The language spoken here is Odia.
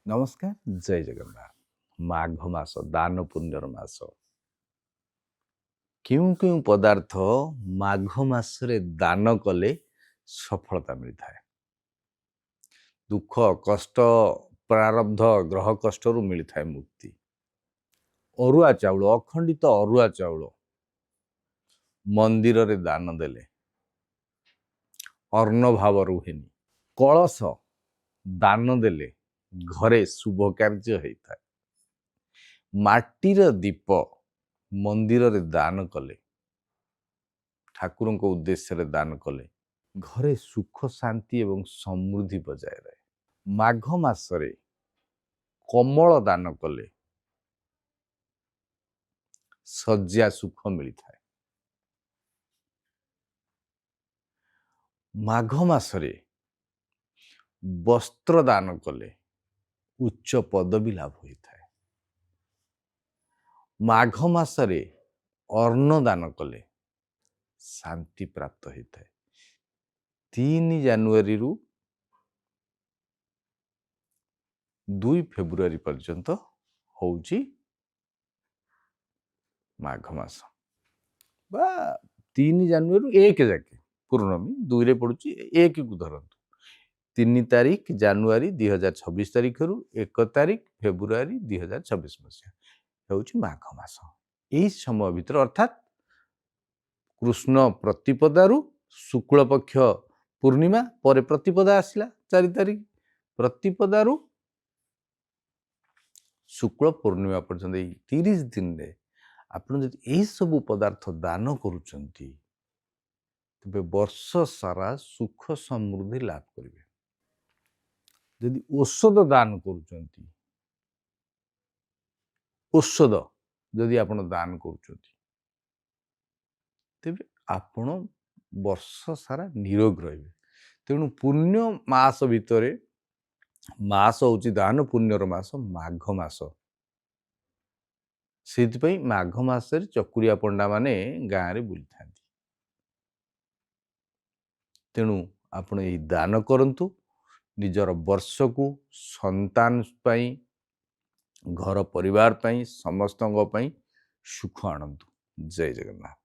ନମସ୍କାର, ଜୟ ଜଗନ୍ନାଥ। ମାଘ ମାସ ଦାନ ପୁଣ୍ୟର ମାସ। କେଉଁ କେଉଁ ପଦାର୍ଥ ମାଘ ମାସରେ ଦାନ କଲେ ସଫଳତା ମିଳିଥାଏ? ଦୁଃଖ, କଷ୍ଟ, ପ୍ରାରବ୍ଧ, ଗ୍ରହ କଷ୍ଟରୁ ମିଳିଥାଏ ମୁକ୍ତି। ଅରୁଆ ଚାଉଳ, ଅଖଣ୍ଡିତ ଅରୁଆ ଚାଉଳ ମନ୍ଦିରରେ ଦାନ ଦେଲେ ଅର୍ଣ୍ଣଭାବ ରୁହେନି। କଳସ ଦାନ ଦେଲେ ଘରେ ଶୁଭ କାର୍ଯ୍ୟ ହେଇଥାଏ। ମାଟିର ଦୀପ ମନ୍ଦିରରେ ଦାନ କଲେ, ଠାକୁରଙ୍କ ଉଦ୍ଦେଶ୍ୟରେ ଦାନ କଲେ ଘରେ ସୁଖ ଶାନ୍ତି ଏବଂ ସମୃଦ୍ଧି ବଜାୟ ରହେ। ମାଘ ମାସରେ କମଳ ଦାନ କଲେ ଶଯ୍ୟା ସୁଖ ମିଳିଥାଏ। ମାଘ ମାସରେ ବସ୍ତ୍ର ଦାନ କଲେ ଉଚ୍ଚ ପଦବୀ ଲାଭ ହୋଇଥାଏ। ମାଘ ମାସରେ ଅନ୍ନ ଦାନ କଲେ ଶାନ୍ତି ପ୍ରାପ୍ତ ହୋଇଥାଏ। 3 ଜାନୁଆରୀରୁ 2 ଫେବୃଆରୀ ପର୍ଯ୍ୟନ୍ତ ହଉଛି ମାଘ ମାସ, ବା 3 ଜାନୁଆରୀରୁ 1 ଯାକେ ପୂର୍ଣ୍ଣମୀ, 2ରେ ପଡୁଛି 1କୁ ଧରନ୍ତୁ। 3 ତାରିଖ ଜାନୁଆରୀ 2026 ତାରିଖରୁ 1 ତାରିଖ ଫେବୃଆରୀ 2026 ମସିହା ହେଉଛି ମାଘ ମାସ। ଏହି ସମୟ ଭିତରେ ଅର୍ଥାତ୍ କୃଷ୍ଣ ପ୍ରତିପଦାରୁ ଶୁକ୍ଳ ପକ୍ଷ ପୂର୍ଣ୍ଣିମା ପରେ ପ୍ରତିପଦା ଆସିଲା 4 ତାରିଖ, ପ୍ରତିପଦାରୁ ଶୁକ୍ଳ ପୂର୍ଣ୍ଣିମା ପର୍ଯ୍ୟନ୍ତ ଏଇ 30 ଦିନରେ ଆପଣ ଯଦି ଏହିସବୁ ପଦାର୍ଥ ଦାନ କରୁଛନ୍ତି ତେବେ ବର୍ଷ ସାରା ସୁଖ ସମୃଦ୍ଧି ଲାଭ କରିବେ। ଯଦି ଔଷଧ ଦାନ କରୁଛନ୍ତି, ଔଷଧ ଯଦି ଆପଣ ଦାନ କରୁଛନ୍ତି ତେବେ ଆପଣ ବର୍ଷ ସାରା ନିରୋଗ ରହିବେ। ତେଣୁ ପୁଣ୍ୟ ମାସ ଭିତରେ ମାସ ହେଉଛି ଦାନ ପୁଣ୍ୟର ମାସ, ମାଘ ମାସ। ସେଥିପାଇଁ ମାଘ ମାସରେ ଚକୁରିଆ ପଣ୍ଡାମାନେ ଗାଁରେ ବୁଲିଥାନ୍ତି। ତେଣୁ ଆପଣ ଏହି ଦାନ କରନ୍ତୁ, ନିଜର ବର୍ଷକୁ ସନ୍ତାନ ପାଇଁ, ଘର ପରିବାର ପାଇଁ, ସମସ୍ତଙ୍କ ପାଇଁ ସୁଖ ଆଣନ୍ତୁ। ଜୟ ଜଗନ୍ନାଥ।